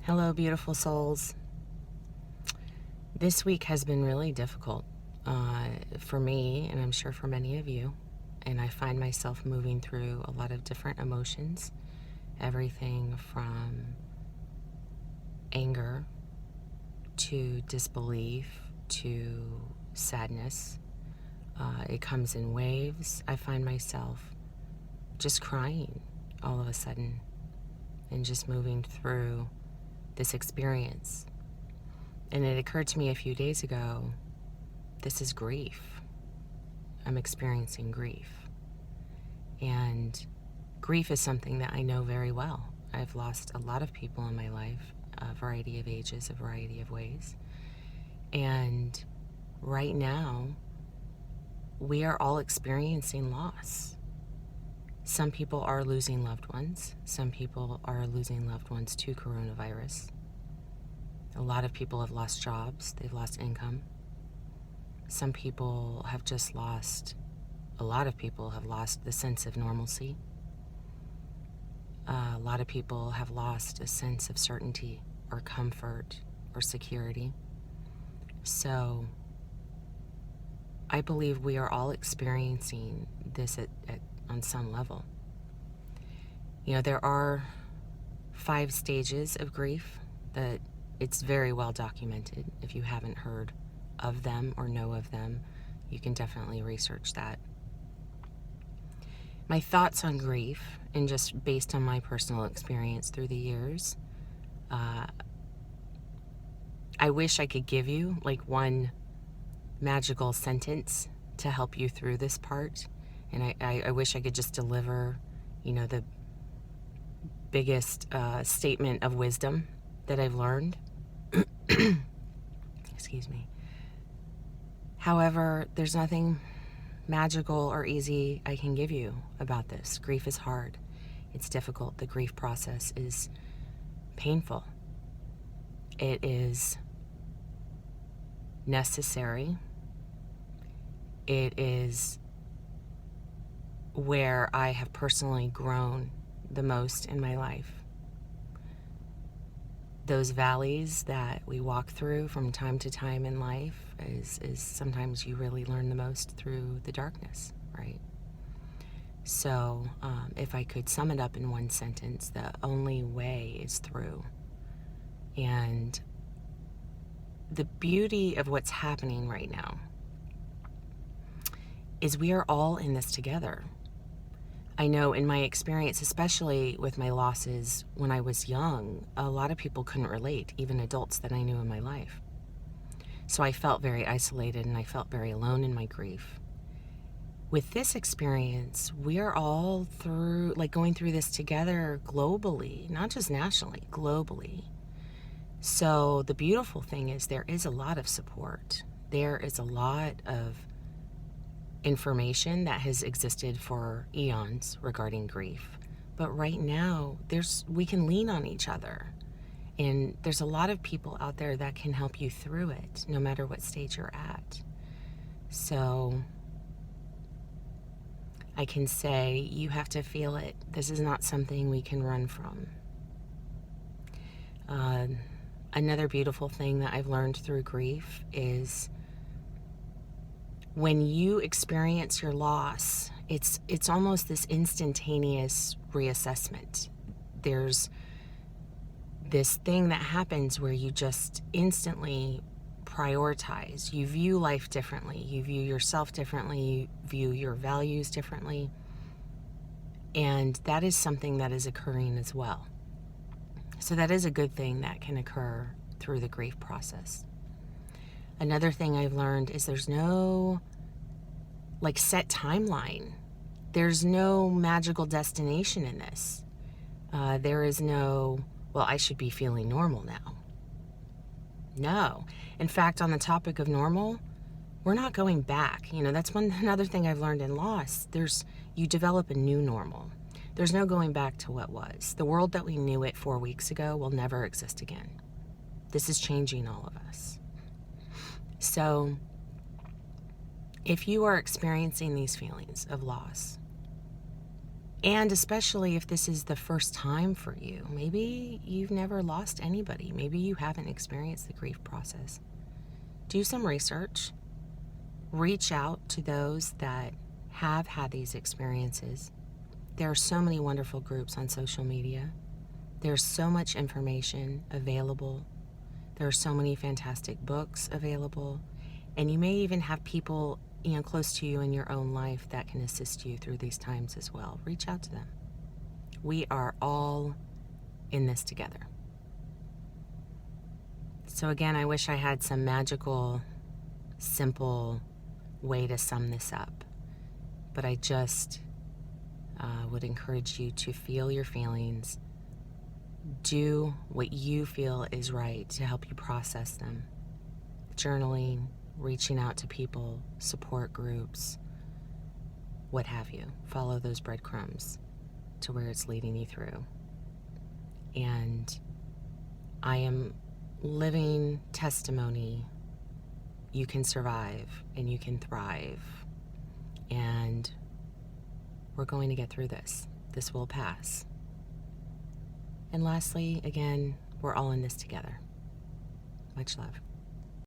Hello, beautiful souls. This week has been really difficult for me, and I'm sure for many of you. And I find myself moving through a lot of different emotions, everything from anger to disbelief to sadness. It comes in waves. I find myself just crying all of a sudden and just moving through this experience. And it occurred to me a few days ago, this is grief. I'm experiencing grief. And grief is something that I know very well. I've lost a lot of people in my life, a variety of ages, a variety of ways. And right now, we are all experiencing loss. Some people are losing loved ones. Some people are losing loved ones to coronavirus. A lot of people have lost jobs. They've lost income. Some people have just lost, a lot of people have lost the sense of normalcy. A lot of people have lost a sense of certainty or comfort or security. So I believe we are all experiencing this on some level. You know, there are 5 stages of grief that it's very well documented. If you haven't heard of them or know of them, you can definitely research that. My thoughts on grief, and just based on my personal experience through the years, I wish I could give you like one magical sentence to help you through this part. And I wish I could just deliver, the biggest statement of wisdom that I've learned. Excuse me. However, there's nothing magical or easy I can give you about this. Grief is hard. It's difficult. The grief process is painful. It is necessary. It is where I have personally grown the most in my life. Those valleys that we walk through from time to time in life is sometimes you really learn the most through the darkness, right? So if I could sum it up in one sentence, the only way is through. And the beauty of what's happening right now is we are all in this together. I know in my experience, especially with my losses when I was young, a lot of people couldn't relate, even adults that I knew in my life. So I felt very isolated and I felt very alone in my grief. With this experience, we are all going through this together globally, not just nationally, globally. So the beautiful thing is there is a lot of support. There is a lot of information that has existed for eons regarding grief. But right now, we can lean on each other. And there's a lot of people out there that can help you through it, no matter what stage you're at. So I can say you have to feel it. This is not something we can run from. Another beautiful thing that I've learned through grief is when you experience your loss, it's almost this instantaneous reassessment. There's this thing that happens where you just instantly prioritize. You view life differently. You view yourself differently. You view your values differently. And that is something that is occurring as well. So that is a good thing that can occur through the grief process. Another thing I've learned is there's no set timeline. There's no magical destination in this. There is no, I should be feeling normal now. No. In fact, on the topic of normal, we're not going back. That's another thing I've learned in loss. You develop a new normal. There's no going back to what was. The world that we knew it 4 weeks ago will never exist again. This is changing all of us. So if you are experiencing these feelings of loss, And especially if this is the first time for you. Maybe you've never lost anybody. Maybe you haven't experienced the grief process. Do some research. Reach out to those that have had these experiences. There are so many wonderful groups on social media. There's so much information available. There are so many fantastic books available. And you may even have people, close to you in your own life that can assist you through these times as well. Reach out to them. We are all in this together. So again, I wish I had some magical, simple way to sum this up. But I just would encourage you to feel your feelings. Do what you feel is right to help you process them. Journaling, reaching out to people, support groups, what have you. Follow those breadcrumbs to where it's leading you through. And I am living testimony. You can survive and you can thrive. And we're going to get through this. This will pass. And lastly, again, we're all in this together. Much love.